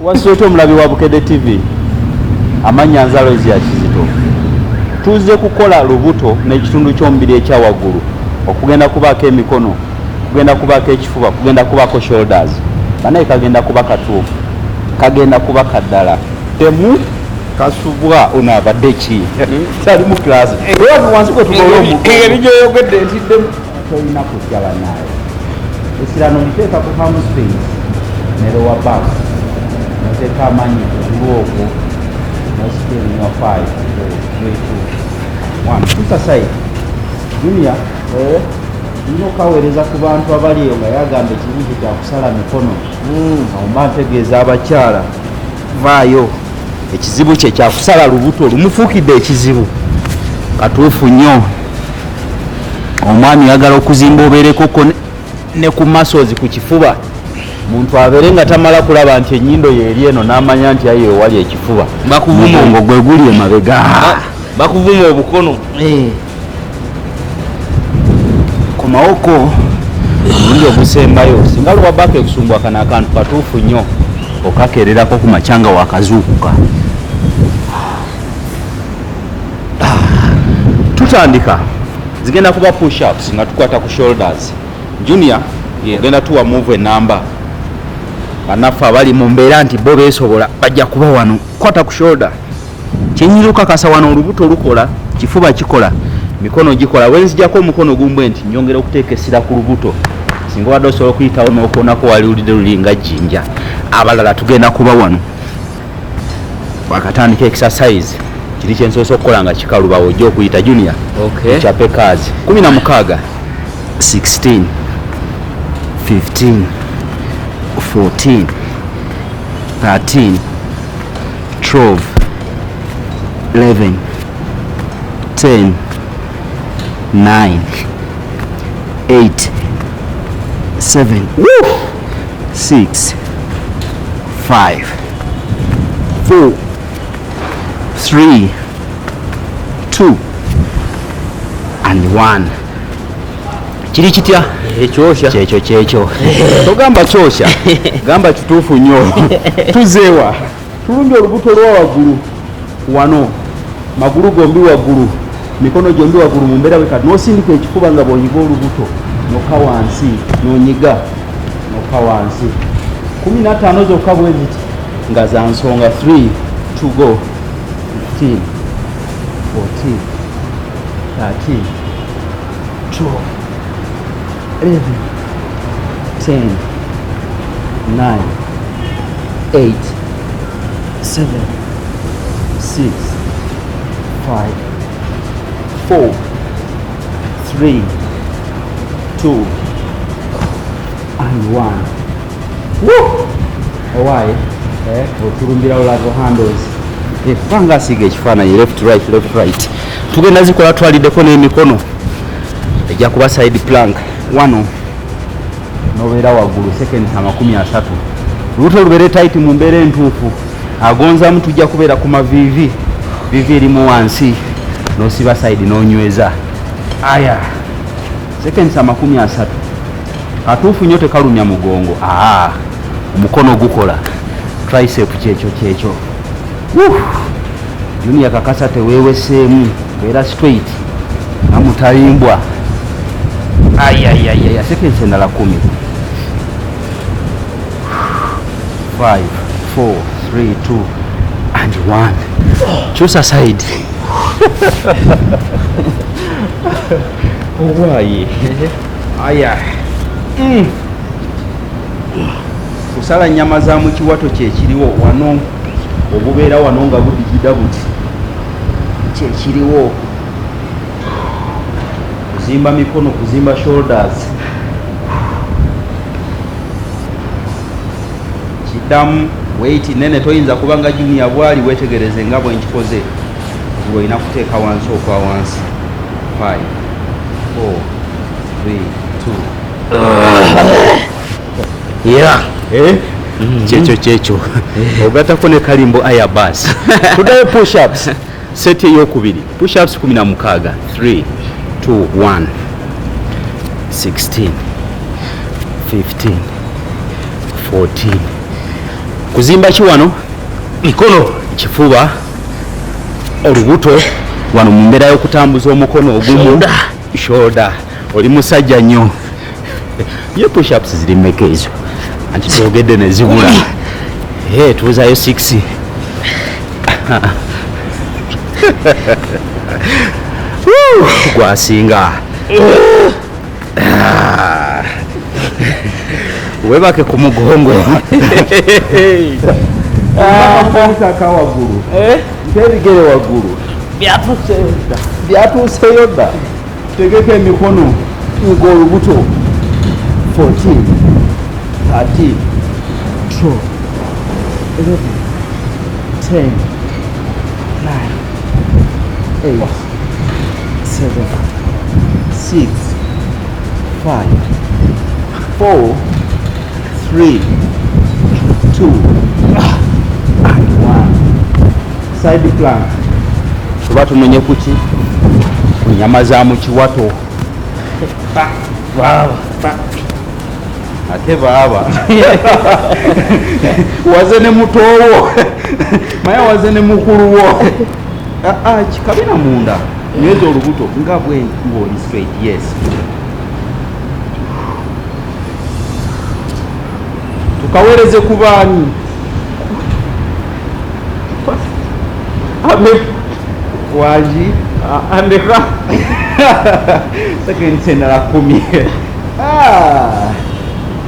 Wasooto omulabi wa Bukedde TV amanya Nzalo ya Kizito. Tuzze kukola lubuto n'ekitundu ky'omubiri ekya waggulu okugenda kubaako emikono, kugenda kubaako ekifuba, kugenda kubaako shoulders. Banaye kagenda kuba katuufu, kagenda kuba kaddala. Temu kasubwa ono abadde ki? Sali mu class. Ewa wansi ko tukola omu. Engeri gy'oyogedde ntiddemu. Tolina kujja banaye. Esirano liteeka ku hamstring ne lower back. Nateka amanyi okulooko nasiteni wa 5 3 2 1 tusasai Junior nino kaweereza ku bantu abali eyo nga yagamba ekibuuzo kya kusala mikono omba ntegeeza abakyala vaayo ekizibu kye kya kusala lubuto lumufuukidde ekizibu katuufu nnyo. Omwami yagala okuzimba obeerekoko ne ku muscles ku kifuba, muntu abeere nga tamala kulaba nti ennyindo yeeri eno n'amanya nti ayo ewali ekifuba. Bakuvuma gwe guli emabega, bakuvuma obukono. Ku mawoko omulundi ogusembayo singa luwabbako ekusumbu akano akantu katuufu nnyo okakererako ku macyanga wakazuukuka. Tutandika zigenda kuba push-ups nga tukwata ku shoulders. Junior genda tuwa move enamba banaffe abali mu mbeera nti bo beesobola bajja kuba wano. Kwata ku shoulder, kyenyira okakasa wano olubuto lukola, kifuba kikola, mikono gikola. Wenzijjako omukono gumbwe nti nyongera okuteeka essira ku lubuto, singa wadde osobola okuyitawo n'okoonako waliwulidde lulinga jjinja. Abalala tugenda kuba wano wakatandika exercise kiri kyensobola okukola nga kikalubawo ojja okuyita Junior. Okay. Chape kazi 16 16 15 14 13 12 11 10 9 8 7 6 5 4 3 2 and 1. Kiri kitya? Ekyosha. Kyekyo. Togamba kyosha. Gamba kituufu nnyo. Tuzeewa. Tulungi olubuto lwa waggulu. Wano. Magulu gombi waggulu. Mikono gyombi waggulu mu mbeera wekati. N'osindika ekifuba nga bw'onyiga olubuto. N'okka wansi. N'onyiga. N'okka wansi. 15 zokka bwe ziti. Nga za nsonga 3 to go. 15 14 13 12 11 10 9 8 7 6 5 4 3 2 and 1. Woo! Owaaye oturumbira olato handles efanga asiga ekifaananyi left right. Tugenda zikola twaliddeko n'emikono ejja kuba side plank. Wano nobeera waggulu seconds 30. Lubuto lubeere tight mu mbeera entuufu. Agonzamu tujja kubeera ku mavivi, vivi erimu wansi n'osiba side n'onyweza. Aya seconds 30. Katuufu nnyo tekalumya mugongo. Omukono gukola tricep kyekyo. Junior kakasa teweeweseemu, beera straight namutalimbwa. Seconds endala 10. 5 4 3 2 and 1. Kyusa side. Owaaye. Aya. Kusala nnyama za mu kiwato kyekiriwo wano, obubeera wano nga budigida buti kyekiriwo. Kuzimba mikono, kuzimba shoulders. Kiddamu weight nene toyinza kubanga Junior bwali wetegereze nga bwe nkikoze. Olina kuteeka wansi okwa wansi. 5 4 3 2 Yeah. kyekyo ogatako ne kalimbo ayabas tudayo pushups seti eyokubiri pushups 16 3 2 1 16 15 14 kuzimba ki wano mikono kifuba olubuto wano mu mbeera y'okutambuza omukono ogumu shoulder oli musajja nnyo ye pushups ziri mmeka ezo anti twogedde ne zibula tuuzayo 6 gwasinga webake ku mugongo aka waggulu ntebigere waggulu byatuuseyo dda tegeko emikono tuga olubuto 14 13 12 11 10 9 8 7 6 5 4 3 2 and 1 side plank tuba tumenye kuki ku nyama za mu kiwato ate baaba waze ne mutowo maya waze ne mukuluwo kikabina munda nyweza olubuto nga bwe ng'oli straight yes tukawereze ku baani waji andeka sekendi sendala 10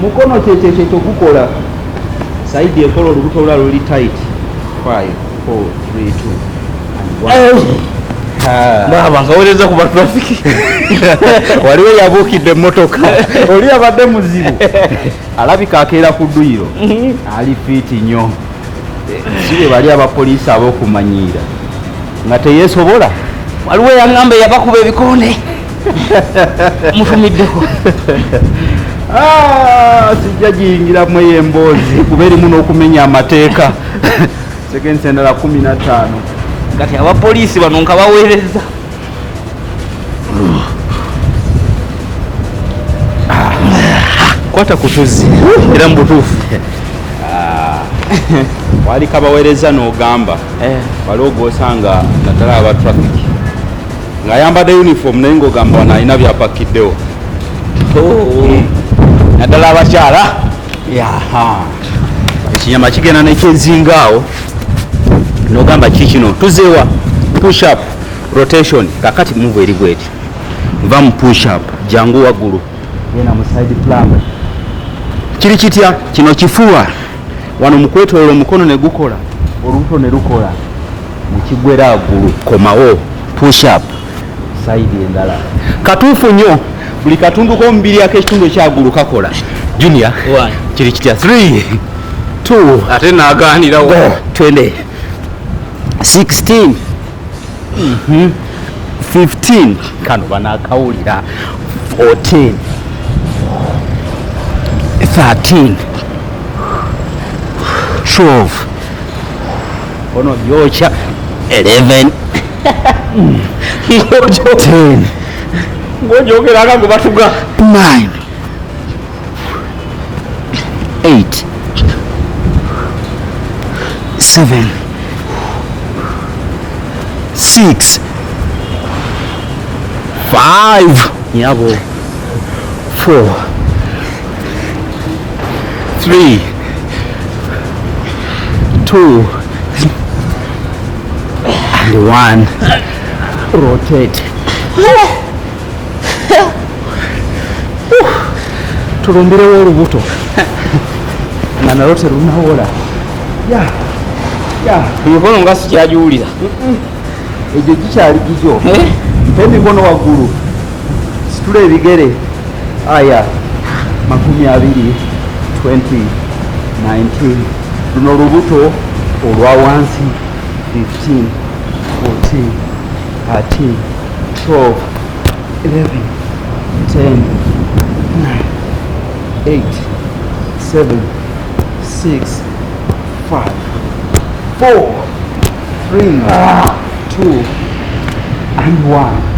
mukono kyekyo gukola saidi ekola olubuto olula luli tight 5 4 3 2 and 1 baba ngawereza ku batrafiki waliwo yabuukidde emmotoka oli abadde muzibu alabika akeera ku dduyiro ali fiiti nnyo sibe bali abapoliisi ab'okumanyiira nga teyeesobola waliwo yaŋŋamba yabakuba ebikonde mufumiddeko sijja giyingiramu eyo emboozi kuba erimu n'okumenya amateeka sekensi endala 15 kati abapoliisi bano nka baweereza kwata kutuzi era mu butuufu waliko abaweereza n'ogamba waliwo gwosanga naddala aba traffic ng'ayambadde uniform naye ng'ogamba wano alina byapakiddewo naddala abakyala ekinyama kigenda nekyezingaawo nogamba kikino tuzeewa push up rotation kakati move eri bweti nva mu push up jangu waggulu yena mu side plank kiri kitya kino kifuba wano mukwetolola omukono ne gukola olubuto ne lukola mukigwera waggulu komawo push up side endala katuufu nnyo buli katundu k'omubiri ak'ekitundu ekyaggulu kakola junior kiri kitya 3 2 ate naaganirawo 20 16 15 kano banakawulira 14 13 12 ono byokya 11 10 ng'ojogeranga ngo batuga 9 8 7 6 5 yabo 4 3 2 and 1 rotate tulumbirewo olubuto nga nalwo terunawola emikono nga sikyagiwulira egyo gikyali gigyo mpa emikono waggulu situla ebigere aya 20 20 19 luno olubuto olwa wansi 15 14 13 12 11 10 9 8 7 6, 5, 4, 3, 2, and 1.